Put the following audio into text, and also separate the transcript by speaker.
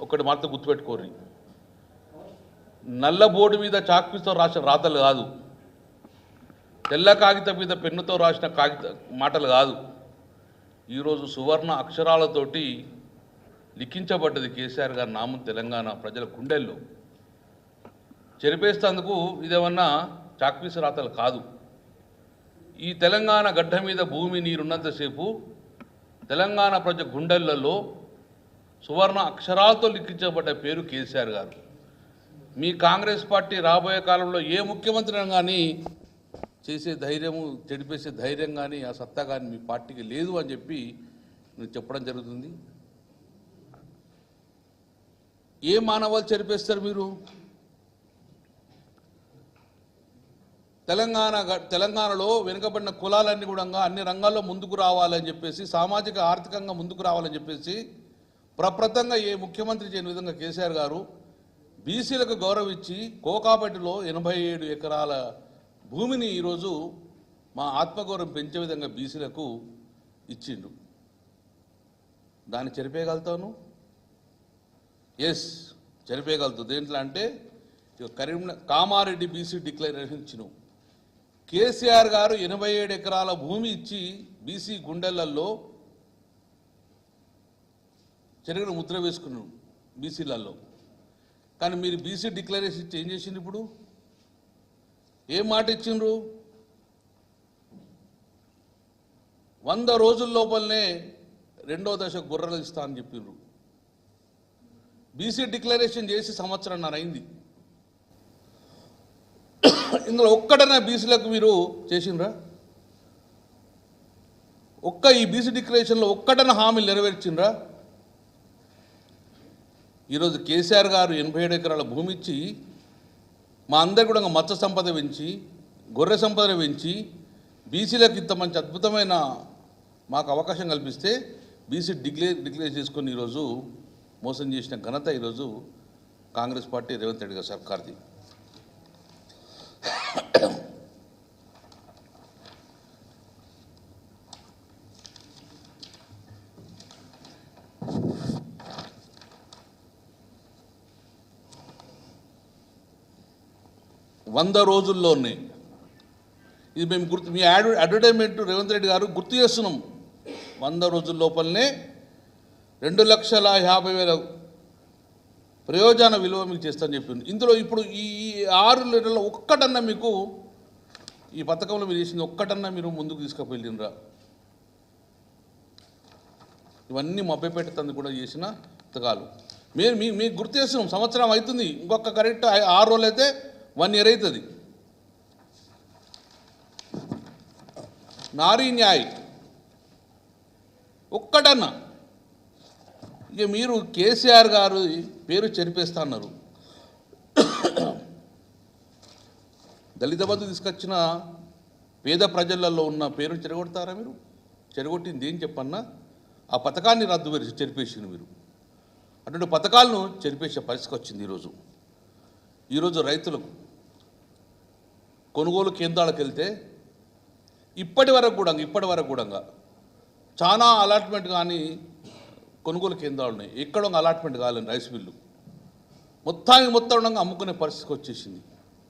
Speaker 1: ఒకటి మాత్రం గుర్తుపెట్టుకోర్రి, నల్ల బోర్డు మీద చాక్పీస్తో రాసిన రాతలు కాదు, తెల్ల కాగితం మీద పెన్నుతో రాసిన మాటలు కాదు. ఈరోజు సువర్ణ అక్షరాలతోటి లిఖించబడ్డది కేసీఆర్ గారి నామం తెలంగాణ ప్రజల గుండెల్లో. చెరిపేస్తేందుకు ఇదేమన్నా చాక్పీస్ రాతలు కాదు. ఈ తెలంగాణ గడ్డ మీద భూమి నీరున్నంతసేపు తెలంగాణ ప్రజల గుండెలలో సువర్ణ అక్షరాలతో లిఖించబడ్డ పేరు కేసీఆర్ గారు. మీ కాంగ్రెస్ పార్టీ రాబోయే కాలంలో ఏ ముఖ్యమంత్రి కానీ చేసే ధైర్యము, చెడిపేసే ధైర్యం కానీ ఆ సత్తా కానీ మీ పార్టీకి లేదు అని చెప్పి నేను చెప్పడం జరుగుతుంది. ఏ మానవాళ్ళు చెరిపేస్తారు మీరు? తెలంగాణలో వెనుకబడిన కులాలన్నీ కూడా అన్ని రంగాల్లో ముందుకు రావాలని చెప్పేసి, సామాజిక ఆర్థికంగా ముందుకు రావాలని చెప్పేసి ప్రప్రథంగా ఏ ముఖ్యమంత్రి చేయని విధంగా కేసీఆర్ గారు బీసీలకు గౌరవం ఇచ్చి కోకాపేటలో 87 ఎకరాల భూమిని ఈరోజు మా ఆత్మగౌరవం పెంచే విధంగా బీసీలకు ఇచ్చిండు. దాన్ని చెరిపేయగలుగుతాను? ఎస్, చెరిపేయగలుగుతావు. దేంట్లో అంటే కామారెడ్డి బీసీ డిక్లరేషన్ ఇచ్చినావు. కేసీఆర్ గారు 87 ఎకరాల భూమి ఇచ్చి బీసీ గుండెలలో చెరువును ముద్ర వేసుకున్నాడు బీసీలలో. కానీ మీరు బీసీ డిక్లరేషన్ ఇచ్చి ఏం చేసిండ్రు? ఇప్పుడు ఏం మాట ఇచ్చిండ్రు? 100 రోజుల లోపలనే 2వ దశ గుర్రలు ఇస్తా అని చెప్పిండ్రు. బీసీ డిక్లరేషన్ చేసి సంవత్సరంన్నర అయింది. ఇందులో ఒక్కడన్నా బీసీలకు మీరు చేసిండ్రా? ఈ బీసీ డిక్లరేషన్లో ఒక్కడన్నా హామీలు నెరవేర్చిండ్రా? ఈరోజు కేసీఆర్ గారు 87 ఎకరాల భూమి ఇచ్చి మా అందరు కూడా మత్స్య సంపద పెంచి, గొర్రె సంపద పెంచి, బీసీలకు ఇంత మంచి అద్భుతమైన మాకు అవకాశం కల్పిస్తే బీసీ డిక్లేర్ చేసుకొని ఈరోజు మోసం చేసిన ఘనత ఈరోజు కాంగ్రెస్ పార్టీ రేవంత్ రెడ్డి గారి సర్కార్ది. వంద రోజుల్లోనే ఇది మేము మీ అడ్వర్టైజ్మెంట్ రేవంత్ రెడ్డి గారు గుర్తు చేస్తున్నాం. 100 రోజుల లోపలనే 2,50,000 ప్రయోజన విలువ మీకు చేస్తానని చెప్పింది. ఇందులో ఇప్పుడు ఈ 6 నెలల్లో ఒక్కటన్నా మీకు ఈ పథకంలో మీరు చేసింది ఒక్కటన్నా మీరు ముందుకు తీసుకుపోయిండ్రా? ఇవన్నీ మభ్యపెట్టేందుకు కూడా చేసిన పథకాలు మీకు గుర్తు చేస్తున్నాం. సంవత్సరం అవుతుంది, ఇంకొక కరెక్ట్ 6 రోజులు అయితే 1 ఇయర్ అవుతుంది. నారీ న్యాయ్ ఒక్కటన్నా. ఇక మీరు కేసీఆర్ గారు పేరు చెరిపేస్తా అన్నారు. దళిత బంధు తీసుకొచ్చిన పేద ప్రజలలో ఉన్న పేరును చెరగొడతారా మీరు? చెరగొట్టింది ఏం చెప్పన్నా? ఆ పథకాన్ని చెరిపేసింది మీరు. అటువంటి పథకాలను చెరిపేసే పరిస్థితి వచ్చింది. ఈరోజు రైతులకు కొనుగోలు కేంద్రాలకు వెళ్తే ఇప్పటి వరకు కూడా చాలా అలాట్మెంట్ కానీ కొనుగోలు కేంద్రాలు ఉన్నాయి. ఎక్కడ అలాట్మెంట్ కాలేదు. రైస్ మిల్లు మొత్తం అమ్ముకునే పరిస్థితికి వచ్చేసింది.